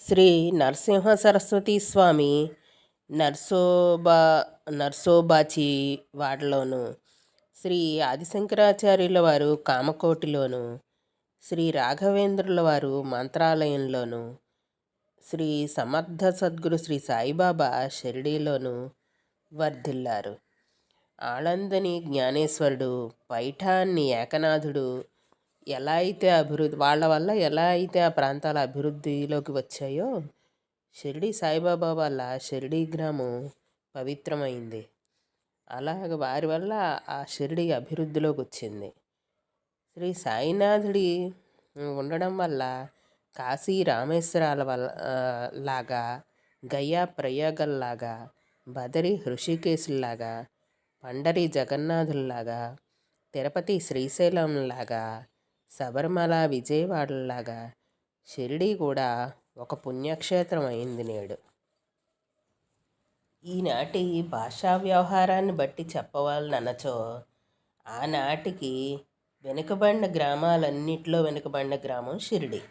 శ్రీ నరసింహ సరస్వతి స్వామి నర్సోబా నర్సోబాచి వాడలోను, శ్రీ ఆదిశంకరాచార్యుల వారు కామకోటిలోను, శ్రీ రాఘవేంద్రుల వారు మంత్రాలయంలోను, శ్రీ సమర్థ సద్గురు శ్రీ సాయిబాబా షిరిడీలోను వర్ధిల్లారు. ఆళందని జ్ఞానేశ్వరుడు, పైఠాన్ని ఏకనాథుడు వాళ్ళ వల్ల ఎలా అయితే ఆ ప్రాంతాల అభివృద్ధిలోకి వచ్చాయో, షిరిడి సాయిబాబా వల్ల షిరిడి గ్రామం పవిత్రమైంది. అలాగ వారి వల్ల ఆ షిరిడి అభివృద్ధిలోకి వచ్చింది. శ్రీ సాయినాథుడి ఉండడం వల్ల కాశీ రామేశ్వరాల వల్ల లాగా, గయా ప్రయాగల్లాగా, బదరి హృషికేశుల్లాగా, పండరి జగన్నాథుల్లాగా, తిరుపతి శ్రీశైలంలాగా, శబరిమల విజయవాడలాగా షిరిడి కూడా ఒక పుణ్యక్షేత్రం అయింది నేడు. ఈనాటి భాషా వ్యవహారాన్ని బట్టి చెప్పవాలనచో, ఆనాటికి వెనుకబడిన గ్రామాలన్నింటిలో వెనుకబడిన గ్రామం షిరిడి.